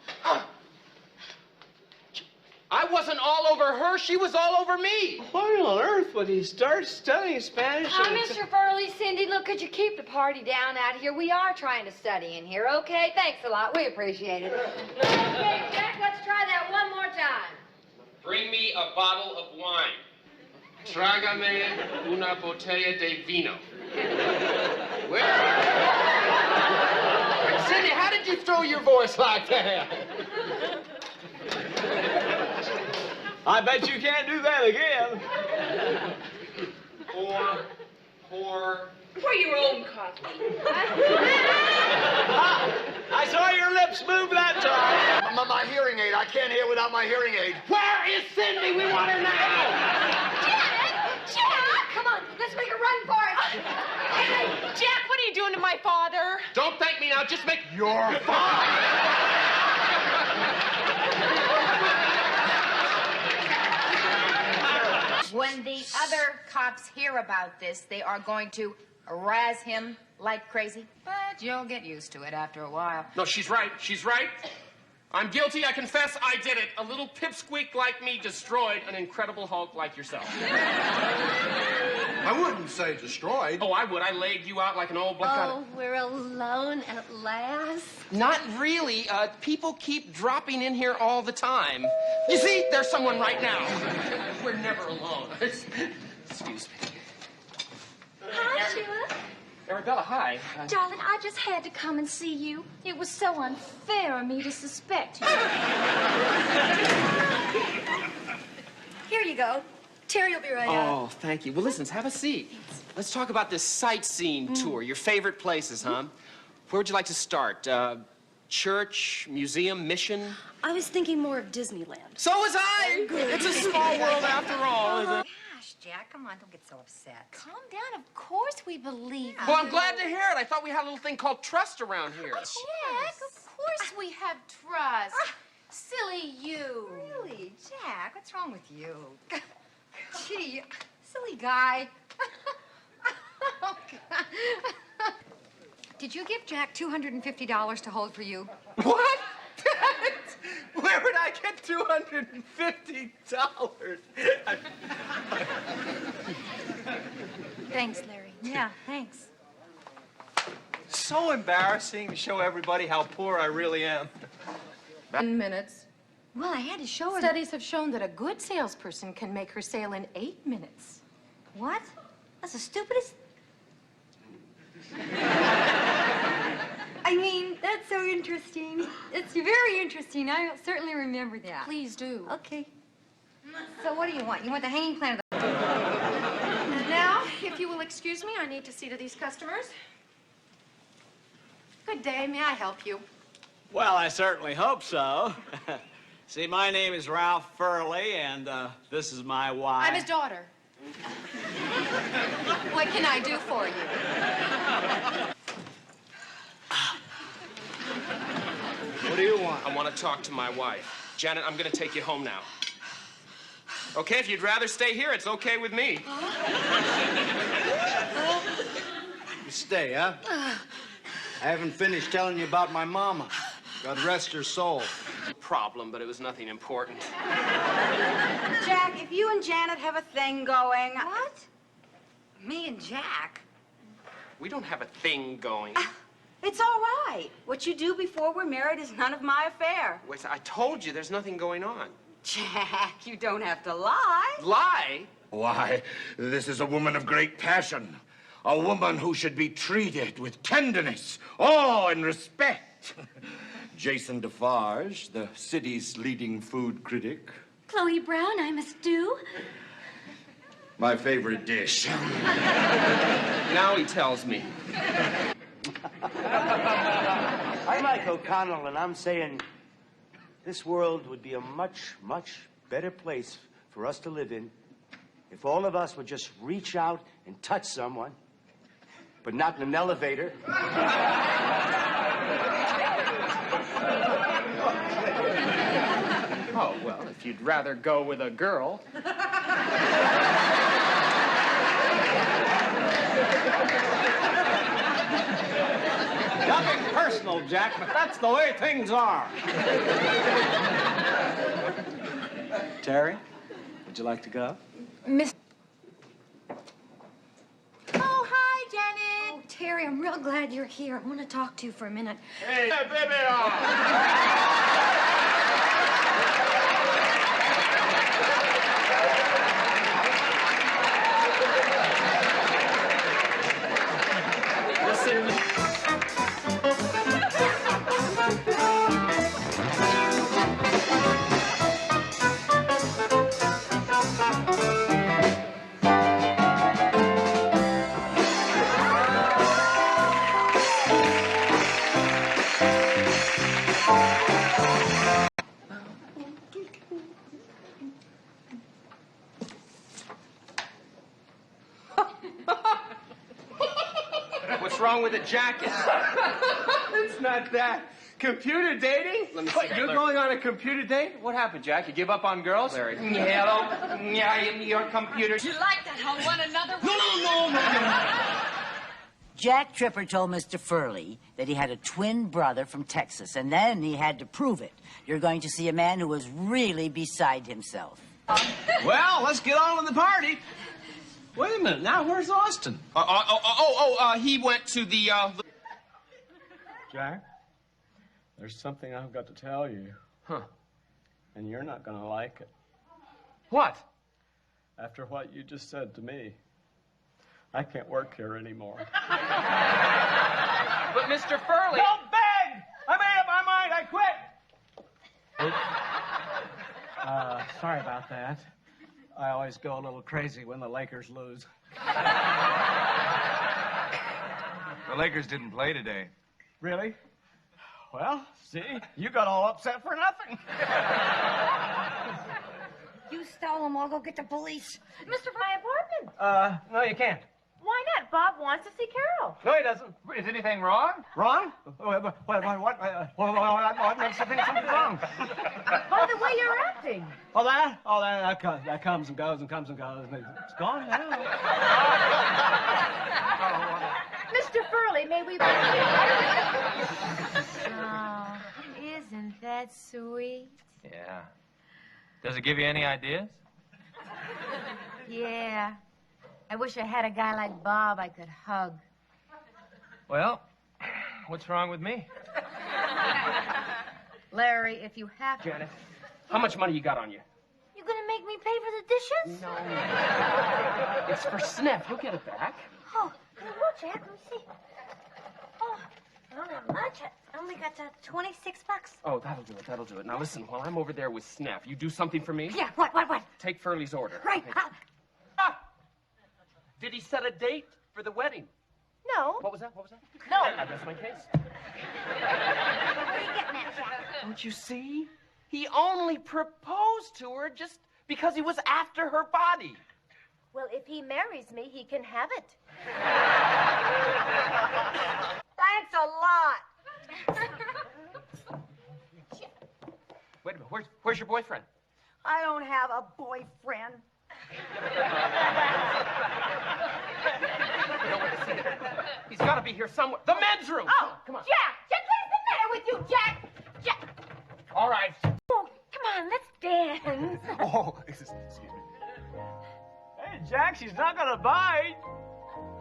I wasn't all over her. She was all over me. Why on earth would he start studying Spanish? Mr. Burley, Cindy, look, could you keep the party down out here? We are trying to study in here, okay? Thanks a lot. We appreciate it. Okay, Jack, let's try that one more time. Bring me a bottle of wine. Trágame una botella de vino. Cindy, how did you throw your voice like that? I bet you can't do that again. Pour For your own coffee. I saw your lips move that time. My hearing aid. I can't hear without my hearing aid. Where is Cindy? We want her now. Jack! come on, let's make a run for it. Hey, Jack, what are you doing to my father? Don't thank me now, just make your father. When the other cops hear about this, they are going to razz him like crazy. But you'll get used to it after a while. No, she's right. She's right. I'm guilty. I confess I did it. A little pipsqueak like me destroyed an Incredible Hulk like yourself. I wouldn't say destroyed. Oh, I would. I laid you out like an old black. Oh, we're alone at last. Not really. People keep dropping in here all the time. You see, there's someone right now. We're never alone. Excuse me. Hi, Sheila. Arabella, hi. Darling, I just had to come and see you. It was so unfair of me to suspect you. Here you go. Terry will be right out. Oh, thank you. Well, listen, have a seat. Let's talk about this sightseeing tour. Your favorite places, huh? Where would you like to start? Church, museum, mission? I was thinking more of Disneyland. So was I! It's a small world after all, isn't it? Gosh, Jack, come on, don't get so upset. Calm down. Of course we believe you. Well, I'm glad to hear it. I thought we had a little thing called trust around here. Jack, of course we have trust. Silly you. Really, Jack, what's wrong with you? Gee, silly guy. Oh, God. Did you give Jack $250 to hold for you? What? Where would I get $250? Thanks, Larry. Yeah, thanks. So embarrassing to show everybody how poor I really am. 10 minutes. Well, I had to show her. Studies have shown that a good salesperson can make her sale in 8 minutes. What? That's the stupidest... I mean, that's so interesting. It's very interesting. I'll certainly remember that. Please do. Okay. So what do you want? You want the hanging plant or the... Now, if you will excuse me, I need to see to these customers. Good day. May I help you? Well, I certainly hope so. See, my name is Ralph Furley, and this is my wife. I'm his daughter. What can I do for you? What do you want? I want to talk to my wife. Janet, I'm going to take you home now. Okay, if you'd rather stay here, it's okay with me. You stay, huh? I haven't finished telling you about my mama. God rest her soul. Problem, but it was nothing important. Jack, if you and Janet have a thing going... What? Me and Jack? We don't have a thing going. It's all right. What you do before we're married is none of my affair. Wait, I told you there's nothing going on. Jack, you don't have to lie. Lie? Why, this is a woman of great passion. A woman who should be treated with tenderness, awe, and respect. Jason Defarge, the city's leading food critic. Chloe Brown, I'm a stew. My favorite dish. Now he tells me. I'm Mike O'Connell, and I'm saying this world would be a much, much better place for us to live in if all of us would just reach out and touch someone, but not in an elevator. Oh, well, if you'd rather go with a girl. Nothing personal, Jack, but that's the way things are. Terry, would you like to go? Miss... Oh, hi, Janet. Oh, Terry, I'm real glad you're here. I want to talk to you for a minute. Hey, baby! wrong with the jacket. It's not that. Computer dating? Let me see What, that, you're Larry. going on a computer date? What happened, Jack? You give up on girls? Larry. Hello? Yeah, your computer. You like that on one another? No. Jack Tripper told Mr. Furley that he had a twin brother from Texas, and then he had to prove it. You're going to see a man who was really beside himself. Well, let's get on with the party. Wait a minute. Now, where's Austin? He went to the, Jack, there's something I've got to tell you. Huh. And you're not going to like it. What? After what you just said to me, I can't work here anymore. But Mr. Furley... Don't beg! I made up my mind. I quit. Sorry about that. I always go a little crazy when the Lakers lose. The Lakers didn't play today. Really? Well, see, you got all upset for nothing. You stole them. I'll go get the police. Mr. My apartment. No, you can't. Why not? Bob wants to see Carol. No, he doesn't. Is anything wrong? Wrong? What? Something's wrong. By the way you're acting. That comes and goes and comes and goes. And it's gone now. Mr. Furley, may we... Oh, isn't that sweet? Yeah. Does it give you any ideas? Yeah. I wish I had a guy like Bob I could hug. Well, what's wrong with me? Larry, if you have to... Janet, how much money you got on you? You gonna make me pay for the dishes? No. It's for Sniff. He'll get it back. Oh, look, Jack, let me see. Oh, I don't have much. I only got $26. Oh, that'll do it. Now listen, while I'm over there with Sniff, you do something for me? Yeah, what? Take Furley's order. Right. Did he set a date for the wedding? No. What was that? No. That's my case. What are you getting at, Jack? Don't you see? He only proposed to her just because he was after her body. Well, if he marries me, he can have it. Thanks a lot. Wait a minute. Where's your boyfriend? I don't have a boyfriend. He's got to be here somewhere. The men's room. Oh, come on. Jack, what's the matter with you, Jack? All right. Oh, come on, let's dance. Oh, excuse me. Hey, Jack, she's not going to bite.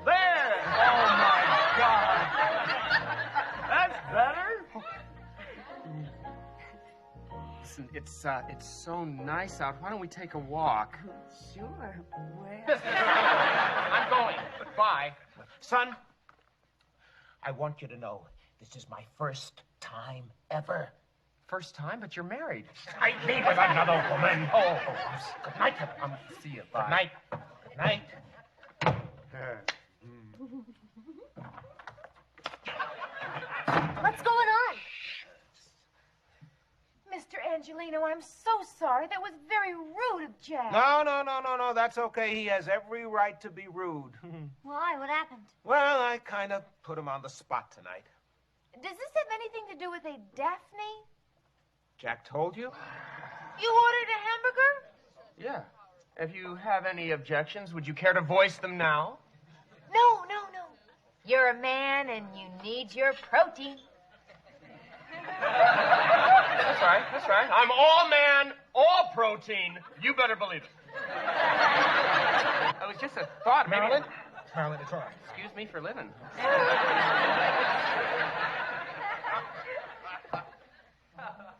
There. Oh, my God. That's better. Listen, it's so nice out. Why don't we take a walk? Sure. Well. I'm going. Bye. Son, I want you to know this is my first time ever. First time, but you're married. I mean with another woman. Oh, good night. See you. Bye. Good night. Good night. What's going on? Mr. Angelino, I'm so sorry. That was very rude of Jack. No. That's okay. He has every right to be rude. Why? What happened? Well, I kind of put him on the spot tonight. Does this have anything to do with a Daphne? Jack told you? You ordered a hamburger? Yeah. If you have any objections, would you care to voice them now? No. You're a man and you need your protein. That's right. I'm all man, all protein. You better believe it. It was just a thought, Marilyn. Marilyn, it's all right. Excuse me for living.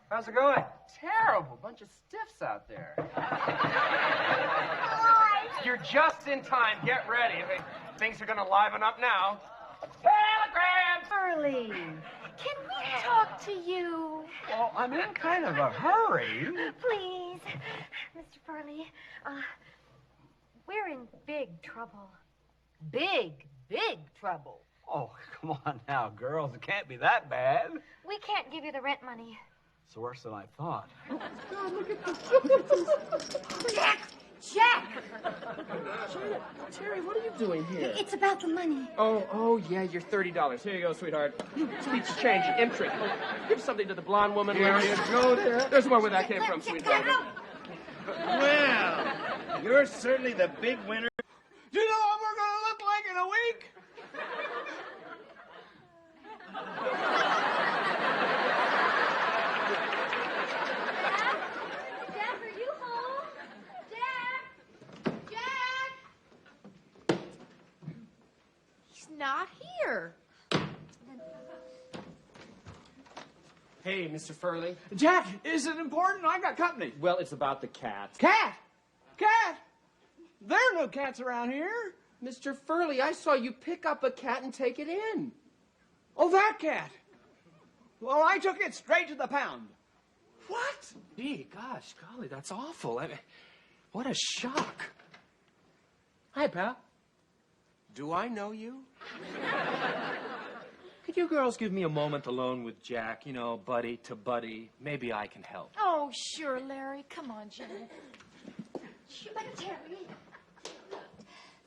How's it going? Terrible bunch of stiffs out there. You're just in time. Get ready. Things are going to liven up now. Telegram! Furley, can we talk to you? Well, I'm in kind of a hurry. Please. Mr. Furley, we're in big trouble. Big trouble. Oh, come on now, girls. It can't be that bad. We can't give you the rent money. It's worse than I thought. Jack! Terry, what are you doing here? It's about the money. Oh, yeah, your $30. Here you go, sweetheart. Speech change, interest. Oh, give something to the blonde woman. Here Larry. you go there. There's more where that came from, sweetheart. Well, you're certainly the big winner. Do you know what we're going to look like in a week? Jack, are you home? Jack! Jack! He's not here. Hey, Mr. Furley. Jack, is it important? I got company. Well, it's about the cat. Cat! Cat! There are no cats around here. Mr. Furley, I saw you pick up a cat and take it in. Oh, that cat. Well, I took it straight to the pound. What? Gee, gosh, golly, that's awful. What a shock. Hi, pal. Do I know you? Could you girls give me a moment alone with Jack? You know, buddy to buddy. Maybe I can help. Oh, sure, Larry. Come on, Janet. But Terry,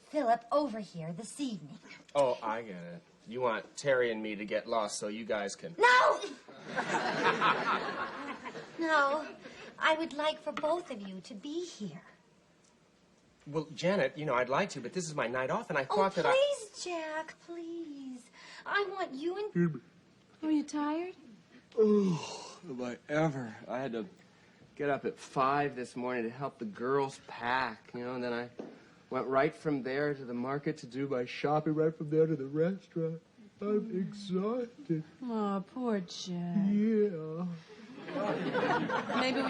Philip over here this evening. Oh, I get it. You want Terry and me to get lost so you guys can... No! No, I would like for both of you to be here. Well, Janet, you know, I'd like to, but this is my night off, and I Oh, thought that please, Jack, please. I want you and... Are you tired? Oh, if I ever. I had to get up at 5 this morning to help the girls pack, you know, and then I went right from there to the market to do my shopping, right from there to the restaurant. I'm exhausted. Oh, poor Jack. Yeah. Maybe we